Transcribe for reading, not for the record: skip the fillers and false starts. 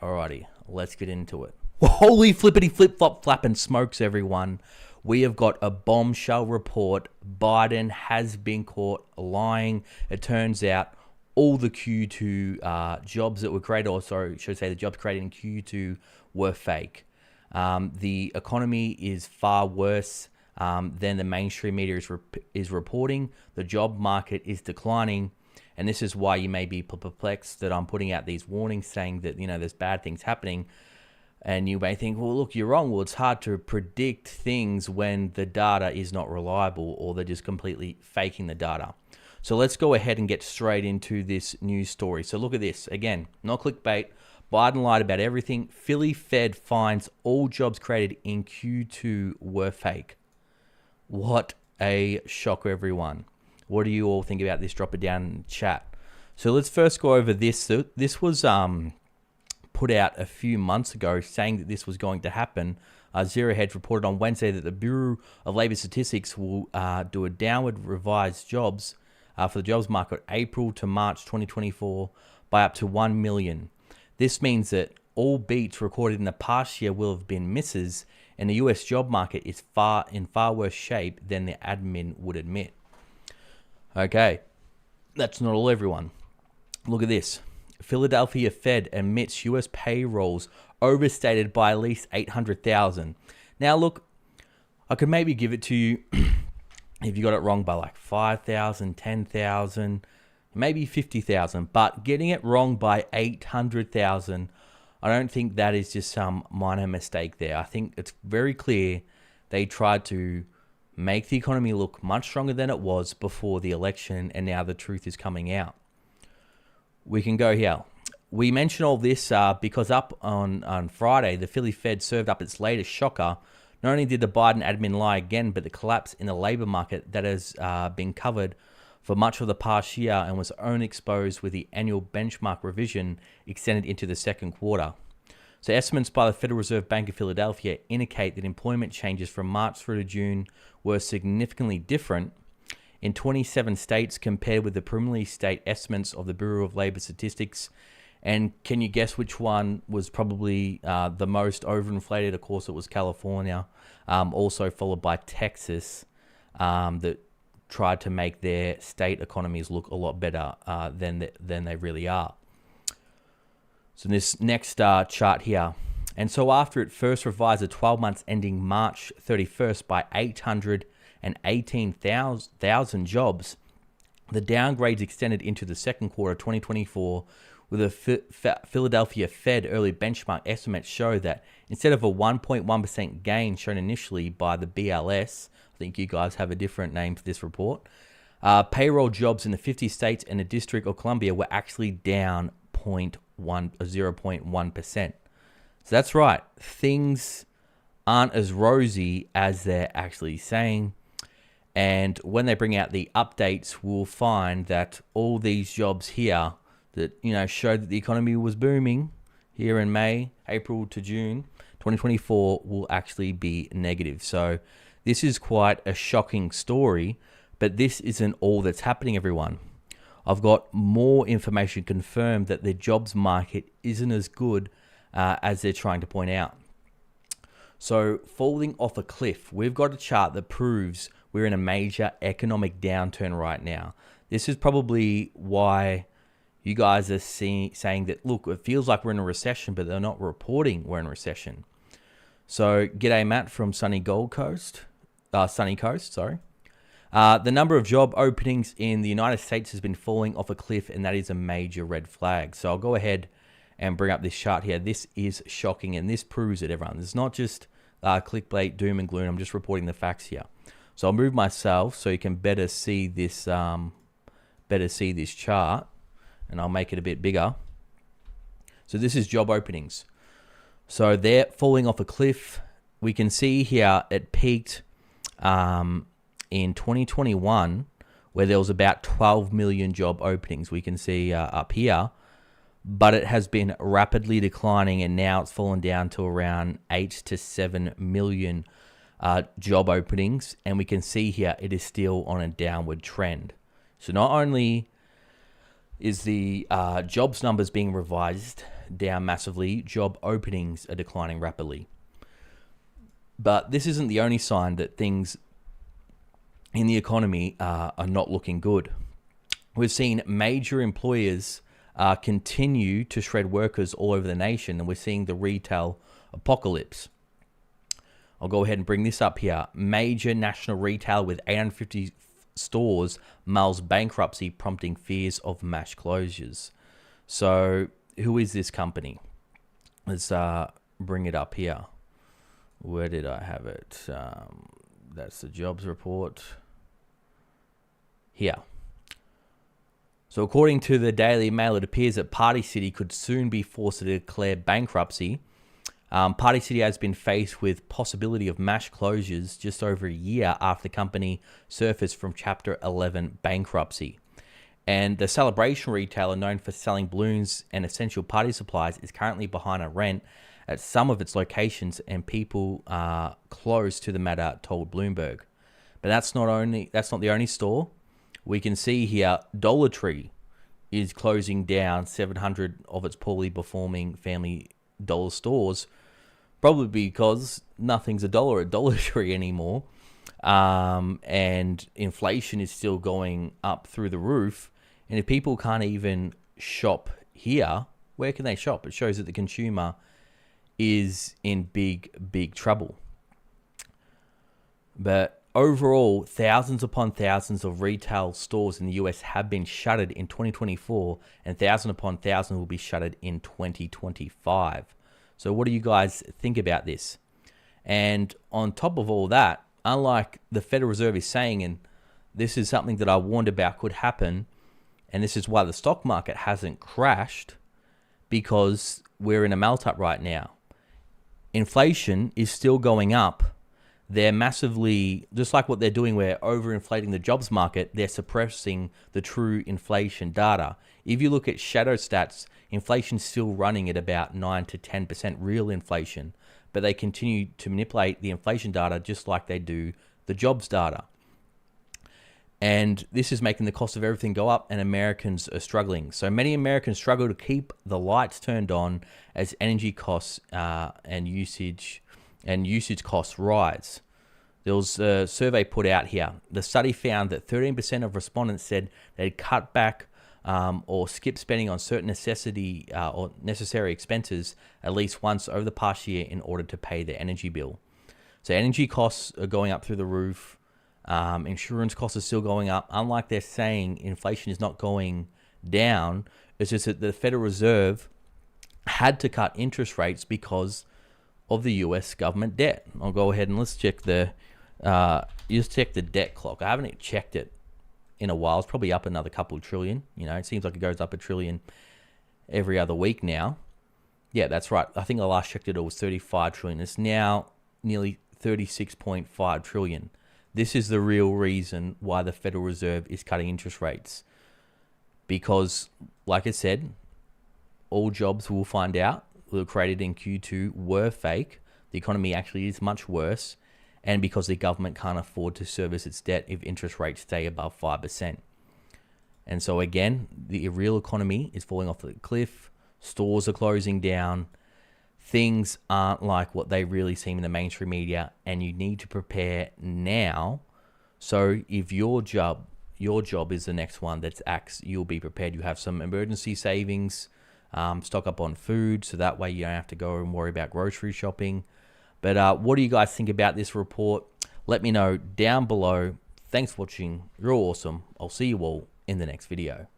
Alrighty, let's get into it. Well, holy flippity flip flop flapping smokes, everyone. We have got a bombshell report. Biden has been caught lying. It turns out all the Q2 jobs that were created, or sorry, should I say the jobs created in Q2 were fake. The economy is far worse than the mainstream media is reporting. The job market is declining. And this is why you may be perplexed that I'm putting out these warnings saying that, there's bad things happening. And you may think, well, look, you're wrong. Well, it's hard to predict things when the data is not reliable or they're just completely faking the data. So let's go ahead and get straight into this news story. So look at this. Again, not clickbait. Biden lied about everything. Philly Fed finds all jobs created in Q2 were fake. What a shock, everyone. What do you all think about this? Drop it down in the chat. So let's first go over this. So this was put out a few months ago saying that this was going to happen. Zero Hedge reported on Wednesday that the Bureau of Labor Statistics will do a downward revised jobs for the jobs market April to March 2024 by up to 1 million. This means that all beats recorded in the past year will have been misses, and the US job market is in far worse shape than the admin would admit. Okay, that's not all, everyone. Look at this. Philadelphia Fed admits US payrolls overstated by at least 800,000. Now, look, I could maybe give it to you if you got it wrong by like 5,000, 10,000, maybe 50,000. But getting it wrong by 800,000, I don't think that is just some minor mistake there. I think it's very clear they tried to make the economy look much stronger than it was before the election, and now the truth is coming out. We can go here. We mention all this because up on Friday, the Philly Fed served up its latest shocker. Not only did the Biden admin lie again, but the collapse in the labor market that has been covered for much of the past year and was only exposed with the annual benchmark revision extended into the second quarter. So estimates by the Federal Reserve Bank of Philadelphia indicate that employment changes from March through to June were significantly different in 27 states compared with the preliminary state estimates of the Bureau of Labor Statistics. And can you guess which one was probably the most overinflated? Of course, it was California, also followed by Texas, that tried to make their state economies look a lot better than they really are. So this next chart here. And so after it first revised the 12 months ending March 31st by 818,000 jobs, the downgrades extended into the second quarter of 2024, with a Philadelphia Fed early benchmark estimates show that instead of a 1.1% gain shown initially by the BLS, I think you guys have a different name for this report, payroll jobs in the 50 states and the District of Columbia were actually down 0.1%. So that's right. Things aren't as rosy as they're actually saying. And when they bring out the updates, we'll find that all these jobs here that, showed that the economy was booming here in May, April to June 2024 will actually be negative. So this is quite a shocking story, but this isn't all that's happening, everyone. I've got more information confirmed that the jobs market isn't as good as they're trying to point out. So falling off a cliff, we've got a chart that proves we're in a major economic downturn right now. This is probably why you guys are saying that, look, it feels like we're in a recession, but they're not reporting we're in a recession. So g'day, Matt from Sunny Coast, sorry. The number of job openings in the United States has been falling off a cliff, and that is a major red flag. So I'll go ahead and bring up this chart here. This is shocking, and this proves it, everyone. It's not just clickbait, doom and gloom. I'm just reporting the facts here. So I'll move myself so you can better see this chart, and I'll make it a bit bigger. So this is job openings. So they're falling off a cliff. We can see here it peaked in 2021, where there was about 12 million job openings. We can see up here, but it has been rapidly declining, and now it's fallen down to around 8 to 7 million job openings. And we can see here it is still on a downward trend. So not only is the jobs numbers being revised down massively. Job openings are declining rapidly. But this isn't the only sign that things in the economy are not looking good. We've seen major employers continue to shred workers all over the nation, and we're seeing the retail apocalypse. I'll go ahead and bring this up here. Major national retail with 850 stores mulls bankruptcy, prompting fears of mass closures. So who is this company? Let's bring it up here. Where did I have it? That's the jobs report. Here. So according to the Daily Mail, it appears that Party City could soon be forced to declare bankruptcy. Party City has been faced with possibility of mass closures just over a year after the company surfaced from Chapter 11 bankruptcy. And the celebration retailer, known for selling balloons and essential party supplies, is currently behind a rent at some of its locations, and people are close to the matter, told Bloomberg. But that's not the only store. We can see here Dollar Tree is closing down 700 of its poorly performing Family Dollar stores, probably because nothing's a dollar at Dollar Tree anymore, and inflation is still going up through the roof. And if people can't even shop here, where can they shop? It shows that the consumer is in big trouble. But overall, thousands upon thousands of retail stores in the US have been shuttered in 2024, and thousand upon thousand will be shuttered in 2025. So what do you guys think about this? And on top of all that, unlike the Federal Reserve is saying, and this is something that I warned about could happen, and this is why the stock market hasn't crashed, because we're in a melt-up right now. Inflation is still going up. They're massively, just like what they're doing, we're overinflating the jobs market, they're suppressing the true inflation data. If you look at shadow stats, inflation's still running at about 9 to 10% real inflation, but they continue to manipulate the inflation data just like they do the jobs data. And this is making the cost of everything go up, and Americans are struggling. So many Americans struggle to keep the lights turned on as energy costs and usage costs rise. There was a survey put out here. The study found that 13% of respondents said they'd cut back or skip spending on certain necessary expenses at least once over the past year in order to pay their energy bill. So energy costs are going up through the roof. Insurance costs are still going up. Unlike they're saying inflation is not going down, it's just that the Federal Reserve had to cut interest rates because of the US government debt. I'll go ahead and let's check just check the debt clock. I haven't checked it in a while. It's probably up another couple trillion. You know, it seems like it goes up a trillion every other week now. Yeah, that's right. I think I last checked it was 35 trillion. It's now nearly 36.5 trillion. This is the real reason why the Federal Reserve is cutting interest rates. Because, like I said, all jobs we'll find out that were created in Q2 were fake. The economy actually is much worse. And because the government can't afford to service its debt if interest rates stay above 5%. And so again, the real economy is falling off the cliff. Stores are closing down. Things aren't like what they really seem in the mainstream media, and you need to prepare now. So if your job is the next one that's axed, you'll be prepared. You have some emergency savings, stock up on food, so that way you don't have to go and worry about grocery shopping. But what do you guys think about this report? Let me know down below. Thanks for watching. You're awesome. I'll see you all in the next video.